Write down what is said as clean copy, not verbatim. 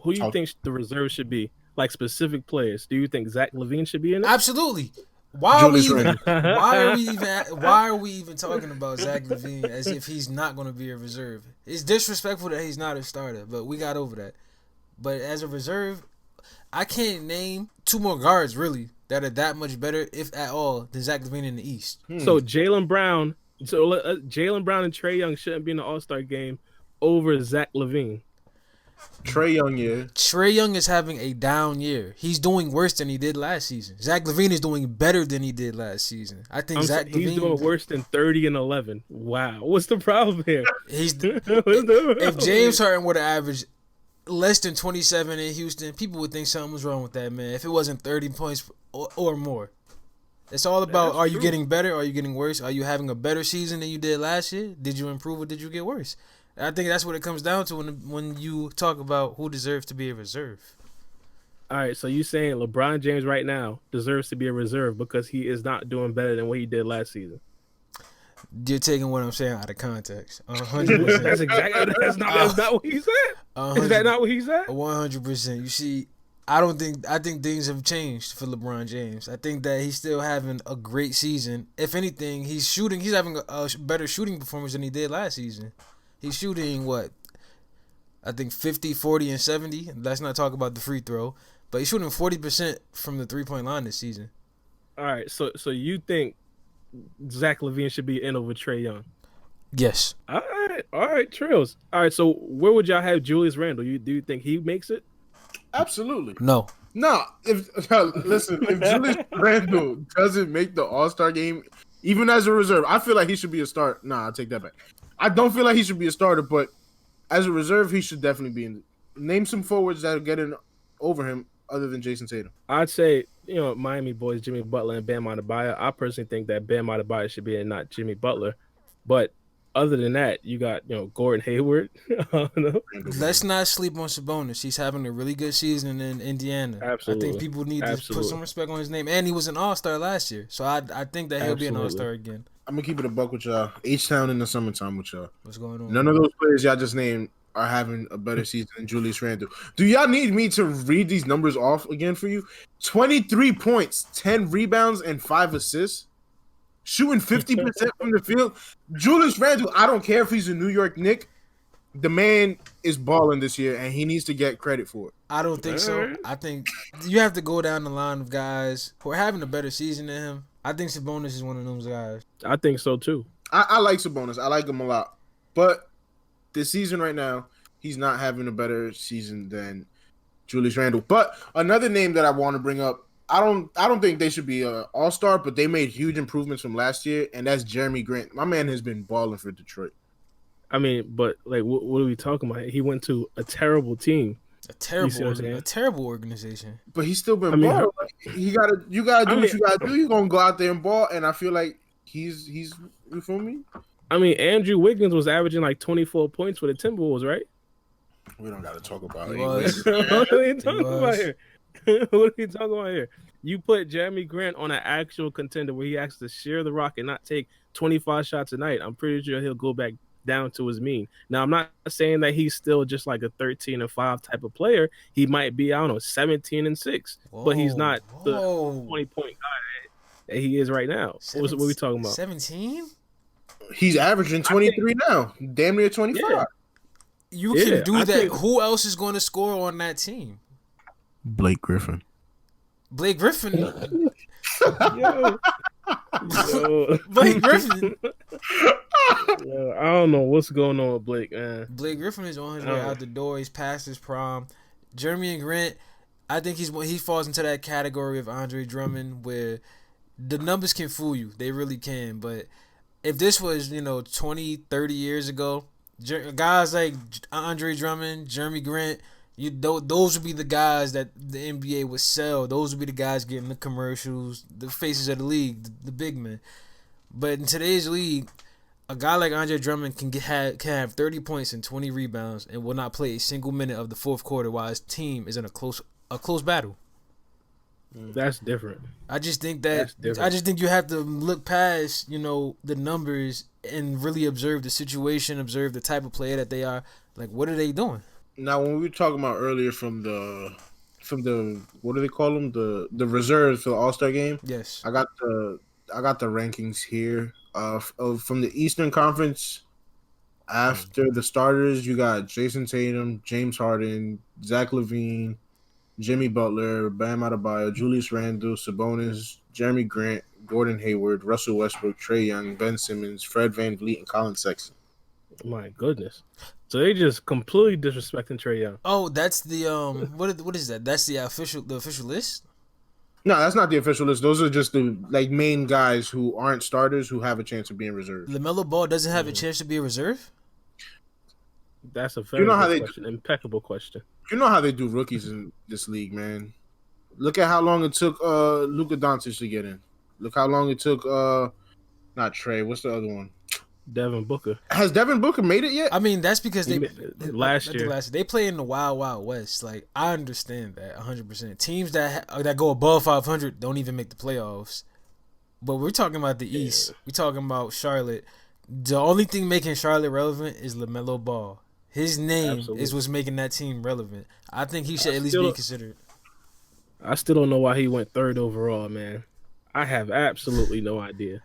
Who do you think the reserve should be? Like specific players. Do you think Zach Lavine should be in it? Absolutely. Why are we Julius even? Randle. Why are we even talking about Zach Lavine as if he's not going to be a reserve? It's disrespectful that he's not a starter, but we got over that. But as a reserve, I can't name two more guards really that are that much better, if at all, than Zach Lavine in the East. So Jaylen Brown. Jaylen Brown and Trae Young shouldn't be in the All-Star game over Zach Lavine. Trae Young, yeah. Trae Young is having a down year. He's doing worse than he did last season. Zach Lavine is doing better than he did last season. I think He's doing worse than 30 and 11. Wow, what's the problem here? If James Harden would have averaged less than 27 in Houston, people would think something was wrong with that man. If it wasn't 30 points or more, it's all about: are you getting better? Are you getting worse? Are you having a better season than you did last year? Did you improve or did you get worse? I think that's what it comes down to when you talk about who deserves to be a reserve. All right, so you saying LeBron James right now deserves to be a reserve because he is not doing better than what he did last season? You're taking what I'm saying out of context. 100%. That's not what he said. Is that not what he said? 100%. You see, I think things have changed for LeBron James. I think that he's still having a great season. If anything, he's having a better shooting performance than he did last season. He's shooting, what, I think 50, 40, and 70. Let's not talk about the free throw. But he's shooting 40% from the three-point line this season. All right, so you think Zach Lavine should be in over Trae Young? Yes. All right, Trails. All right, so where would y'all have Julius Randle? Do you think he makes it? Absolutely. No. No. If Julius Randle doesn't make the All-Star game, even as a reserve, I feel like he should be a starter. Nah, I'll take that back. I don't feel like he should be a starter, but as a reserve, he should definitely be in. Name some forwards that are getting over him other than Jayson Tatum. I'd say, Miami boys, Jimmy Butler and Bam Adebayo. I personally think that Bam Adebayo should be in, not Jimmy Butler. But other than that, you got, Gordon Hayward. Let's not sleep on Sebonis. He's having a really good season in Indiana. Absolutely. I think people need to put some respect on his name. And he was an All-Star last year. So I think that he'll be an All-Star again. I'm going to keep it a buck with y'all. H-Town in the summertime with y'all. What's going on? None of those players y'all just named are having a better season than Julius Randle. Do y'all need me to read these numbers off again for you? 23 points, 10 rebounds, and 5 assists. Shooting 50% from the field. Julius Randle, I don't care if he's a New York Knick. The man is balling this year, and he needs to get credit for it. I don't think so. I think you have to go down the line of guys who are having a better season than him. I think Sabonis is one of those guys. I think so, too. I like Sabonis. I like him a lot. But this season right now, he's not having a better season than Julius Randle. But another name that I want to bring up, I don't think they should be an all-star, but they made huge improvements from last year, and that's Jeremy Grant. My man has been balling for Detroit. I mean, but like, what are we talking about? He went to a terrible team. A terrible organization. But he's still been balling. You gotta do what you gotta do. You're gonna go out there and ball, and I feel like he's you feel me? I mean, Andrew Wiggins was averaging like 24 points for the Timberwolves, right? We don't gotta talk about it. What are you talking about here? What are you talking about here? You put Jeremy Grant on an actual contender where he has to share the rock and not take 25 shots a night. I'm pretty sure he'll go back down to his mean. Now, I'm not saying that he's still just like a 13-5 type of player. He might be, 17-6, but he's not the 20-point guy that he is right now. What are we talking about? 17? He's averaging 23 now, damn near 25. Yeah. You can do that. Who else is going to score on that team? Blake Griffin. Blake Griffin. Yo. Blake Griffin. Yo, I don't know what's going on with Blake, man. Blake Griffin is on his way out the door. He's past his prime. Jeremy Grant, I think he falls into that category of Andre Drummond where the numbers can fool you. They really can. But if this was, 20, 30 years ago, guys like Andre Drummond, Jeremy Grant, those would be the guys that the NBA would sell. Those would be the guys getting the commercials, the faces of the league, the big men. But in today's league, a guy like Andre Drummond can have 30 points and 20 rebounds and will not play a single minute of the fourth quarter while his team is in a close battle. That's different. I just think you have to look past, the numbers and really observe the situation, observe the type of player that they are. Like, what are they doing? Now, when we were talking about earlier from the what do they call them, the reserves for the All Star game, Yes. I got the rankings here. From the Eastern Conference, after the starters, you got Jayson Tatum, James Harden, Zach Lavine, Jimmy Butler, Bam Adebayo, Julius Randle, Sebonis, Jeremy Grant, Gordon Hayward, Russell Westbrook, Trae Young, Ben Simmons, Fred VanVleet, and Colin Sexton. My goodness. So they just completely disrespecting Trae Young. Oh, that's the what is that? That's the official list? No, that's not the official list. Those are just the main guys who aren't starters who have a chance of being reserved. LaMelo Ball doesn't have a chance to be a reserve? That's a very good question. Impeccable question. You know how they do rookies in this league, man. Look at how long it took Luka Doncic to get in. Look how long it took not Trey. What's the other one? Devin Booker. Has Devin Booker made it yet? I mean, that's because last year they play in the Wild West. Like, I understand that 100%. Teams that go above 500 don't even make the playoffs. But we're talking about the East. We're talking about Charlotte. The only thing making Charlotte relevant is LaMelo Ball. His name is what's making that team relevant. I think he should at least be considered. I still don't know why he went third overall, man. I have absolutely no idea.